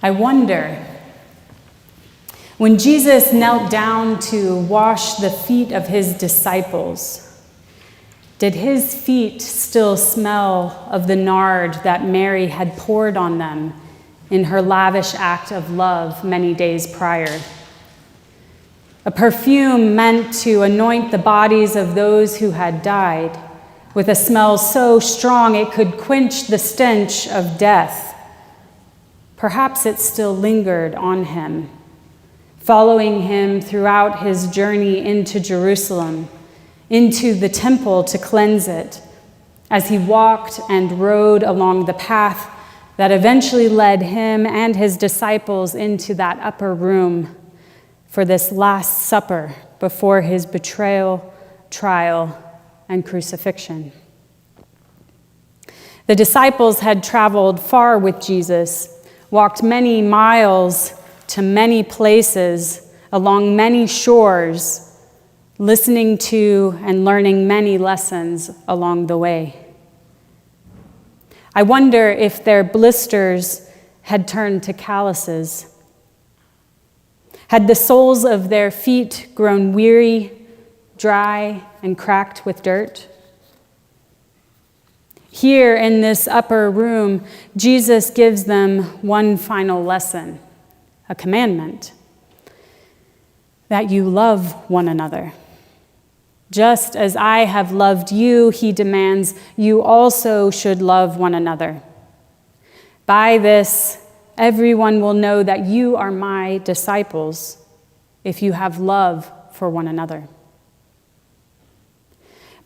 I wonder, when Jesus knelt down to wash the feet of his disciples, did his feet still smell of the nard that Mary had poured on them in her lavish act of love many days prior? A perfume meant to anoint the bodies of those who had died, with a smell so strong it could quench the stench of death. Perhaps it still lingered on him, following him throughout his journey into Jerusalem, into the temple to cleanse it, as he walked and rode along the path that eventually led him and his disciples into that upper room for this Last Supper before his betrayal, trial, and crucifixion. The disciples had traveled far with Jesus, walked many miles to many places along many shores, listening to and learning many lessons along the way. I wonder if their blisters had turned to calluses. Had the soles of their feet grown weary, dry, and cracked with dirt? Here in this upper room, Jesus gives them one final lesson, a commandment, that you love one another. Just as I have loved you, he demands, you also should love one another. By this, everyone will know that you are my disciples, if you have love for one another.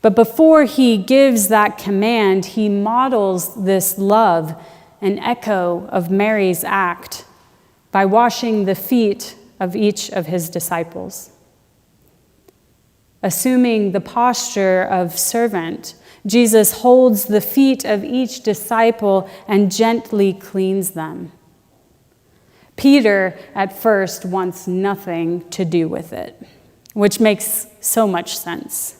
But before he gives that command, he models this love, an echo of Mary's act, by washing the feet of each of his disciples. Assuming the posture of servant, Jesus holds the feet of each disciple and gently cleans them. Peter, at first, wants nothing to do with it, which makes so much sense.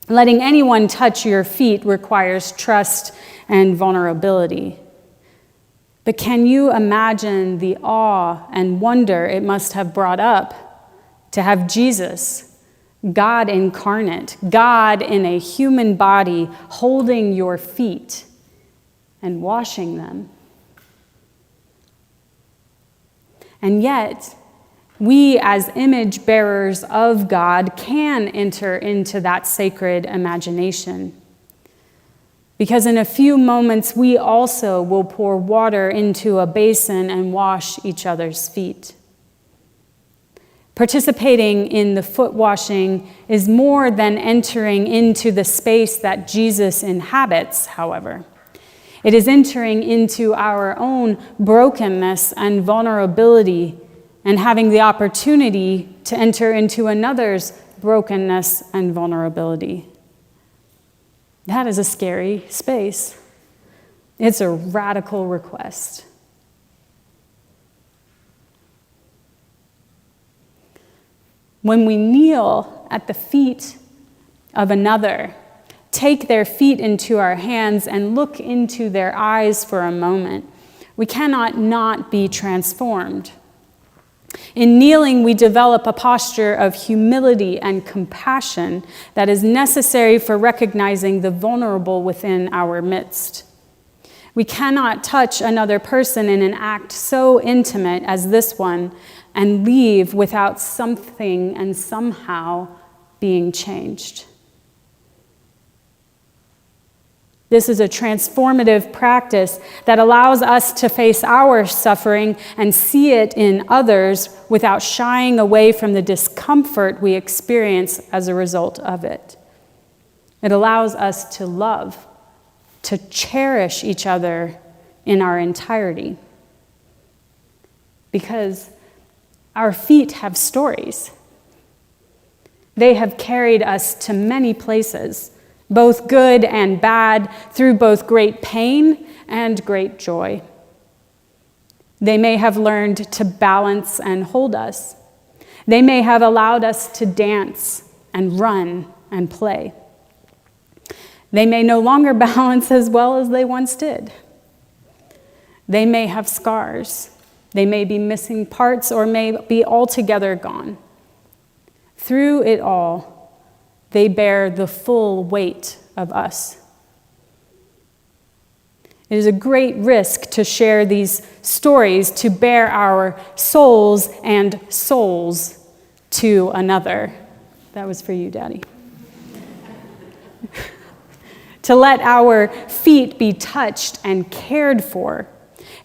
Letting anyone touch your feet requires trust and vulnerability. But can you imagine the awe and wonder it must have brought up to have Jesus, God incarnate, God in a human body, holding your feet and washing them? And yet, we as image bearers of God can enter into that sacred imagination. Because in a few moments, we also will pour water into a basin and wash each other's feet. Participating in the foot washing is more than entering into the space that Jesus inhabits, however. It is entering into our own brokenness and vulnerability and having the opportunity to enter into another's brokenness and vulnerability. That is a scary space. It's a radical request. When we kneel at the feet of another, take their feet into our hands and look into their eyes for a moment, we cannot not be transformed. In kneeling, we develop a posture of humility and compassion that is necessary for recognizing the vulnerable within our midst. We cannot touch another person in an act so intimate as this one and leave without something and somehow being changed. This is a transformative practice that allows us to face our suffering and see it in others without shying away from the discomfort we experience as a result of it. It allows us to love, to cherish each other in our entirety. Because our feet have stories. They have carried us to many places, both good and bad, through both great pain and great joy. They may have learned to balance and hold us. They may have allowed us to dance and run and play. They may no longer balance as well as they once did. They may have scars. They may be missing parts or may be altogether gone. Through it all, they bear the full weight of us. It is a great risk to share these stories, to bear our souls and souls to another. That was for you, Daddy. To let our feet be touched and cared for.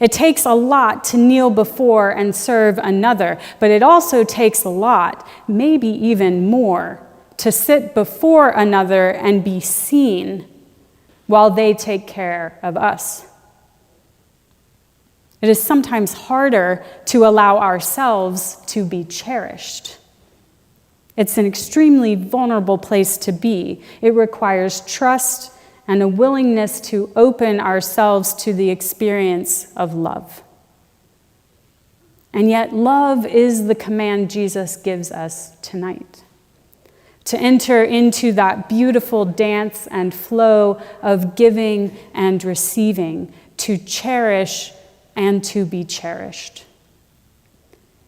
It takes a lot to kneel before and serve another, but it also takes a lot, maybe even more, to sit before another and be seen while they take care of us. It is sometimes harder to allow ourselves to be cherished. It's an extremely vulnerable place to be. It requires trust and a willingness to open ourselves to the experience of love. And yet, love is the command Jesus gives us tonight. To enter into that beautiful dance and flow of giving and receiving, to cherish and to be cherished.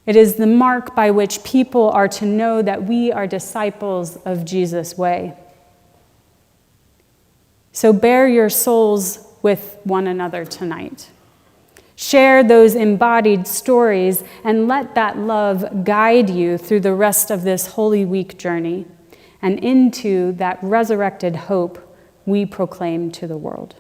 It is the mark by which people are to know that we are disciples of Jesus' way. So bear your souls with one another tonight. Share those embodied stories and let that love guide you through the rest of this Holy Week journey and into that resurrected hope we proclaim to the world.